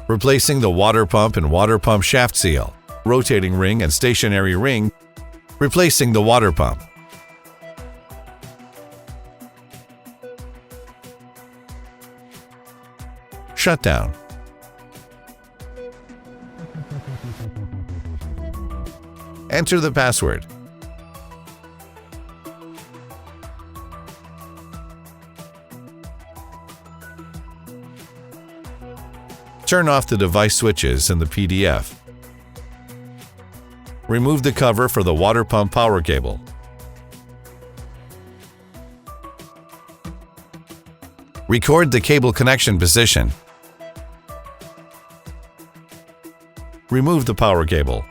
Replacing the water pump and water pump shaft seal, rotating ring and stationary ring. Replacing the water pump. Shutdown. Enter the password. Turn off the device switches in the PDF. Remove the cover for the water pump power cable. Record the cable connection position. Remove the power cable.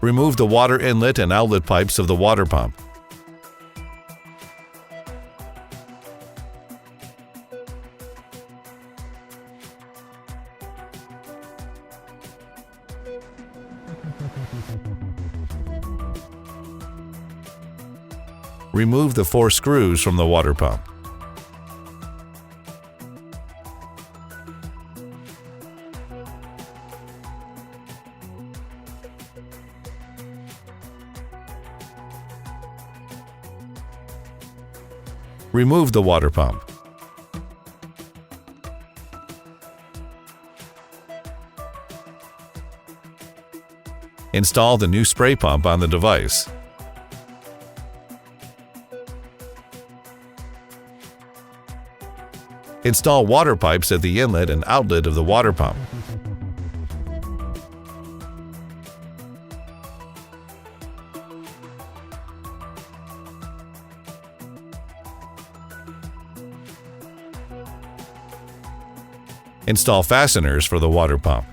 Remove the water inlet and outlet pipes of the water pump. Remove the 4 screws from the water pump. Remove the water pump. Install the new spray pump on the device. Install water pipes at the inlet and outlet of the water pump. Install fasteners for the water pump.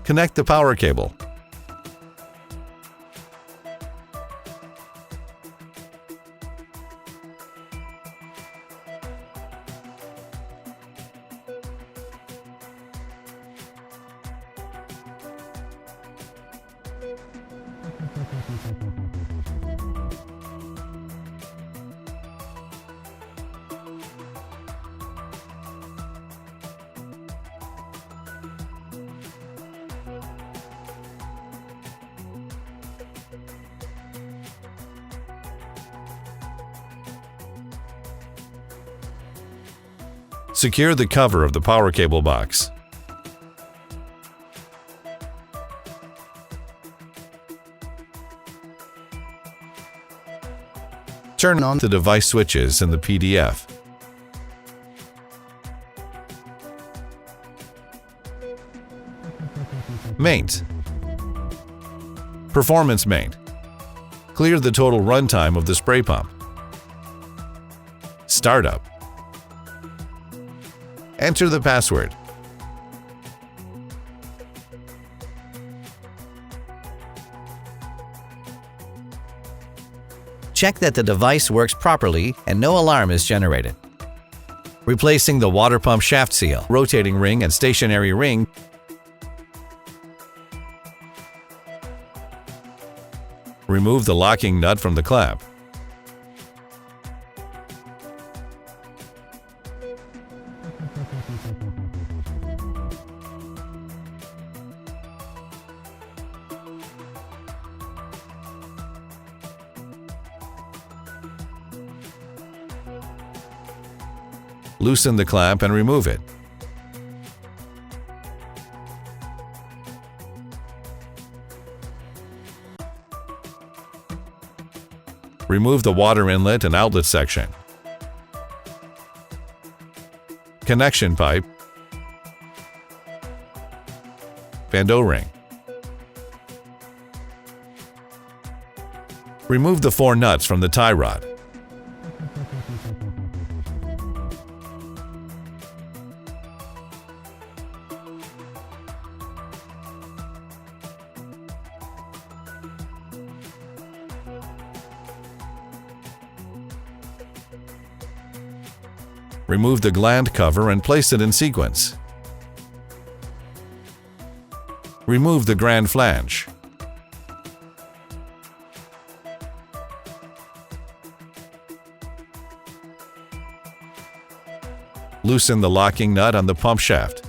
Connect the power cable. Secure the cover of the power cable box. Turn on the device switches in the PDF. Maint. Performance maint. Clear the total runtime of the spray pump. Startup. Enter the password. Check that the device works properly and no alarm is generated. Replacing the water pump shaft seal, rotating ring and stationary ring. Remove the locking nut from the clamp. Loosen the clamp and remove it. Remove the water inlet and outlet section. Connection pipe and O-ring. Remove the 4 nuts from the tie rod. Remove the gland cover and place it in sequence. Remove the grand flange. Loosen the locking nut on the pump shaft.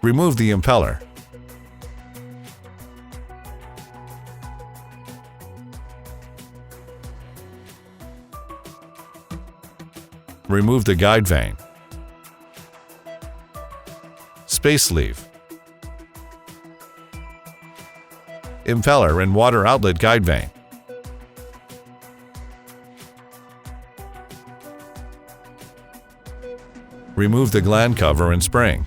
Remove the impeller. Remove the guide vane, space sleeve, impeller and water outlet guide vane. Remove the gland cover and spring.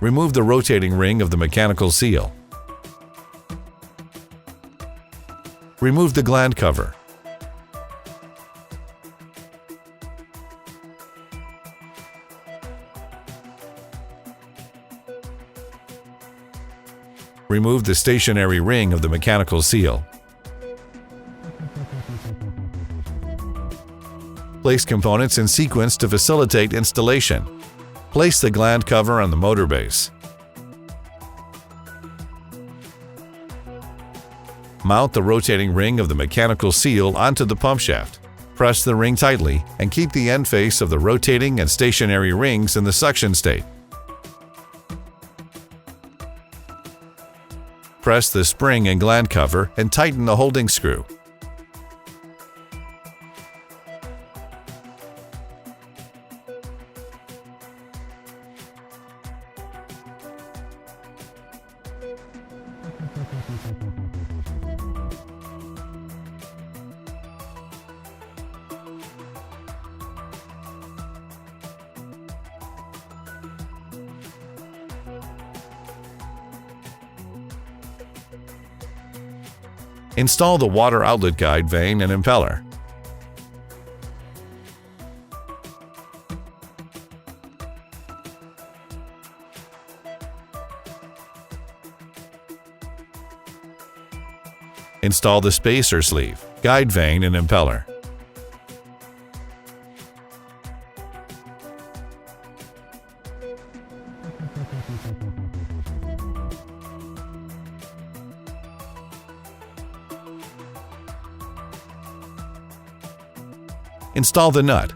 Remove the rotating ring of the mechanical seal. Remove the gland cover. Remove the stationary ring of the mechanical seal. Place components in sequence to facilitate installation. Place the gland cover on the motor base. Mount the rotating ring of the mechanical seal onto the pump shaft. Press the ring tightly and keep the end face of the rotating and stationary rings in the suction state. Press the spring and gland cover and tighten the holding screw. Install the water outlet guide vane and impeller. Install the spacer sleeve, guide vane and impeller. Install the nut.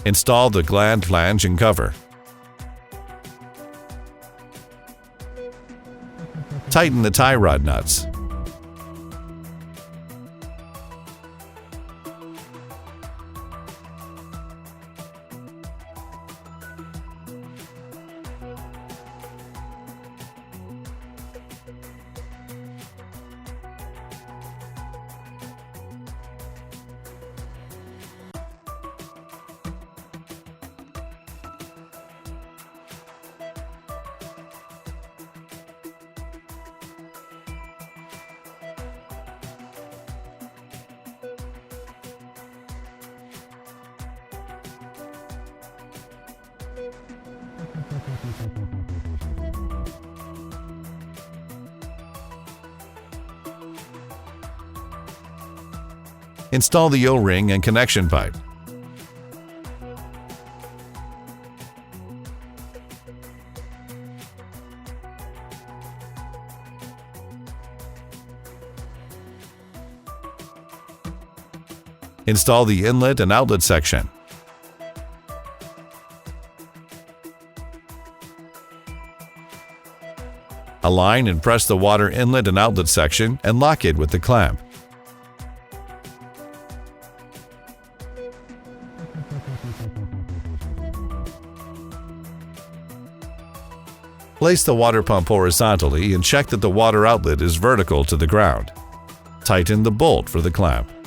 Install the gland flange and cover. Tighten the tie rod nuts. Install the O-ring and connection pipe. Install the inlet and outlet section. Align and press the water inlet and outlet section and lock it with the clamp. Place the water pump horizontally and check that the water outlet is vertical to the ground. Tighten the bolt for the clamp.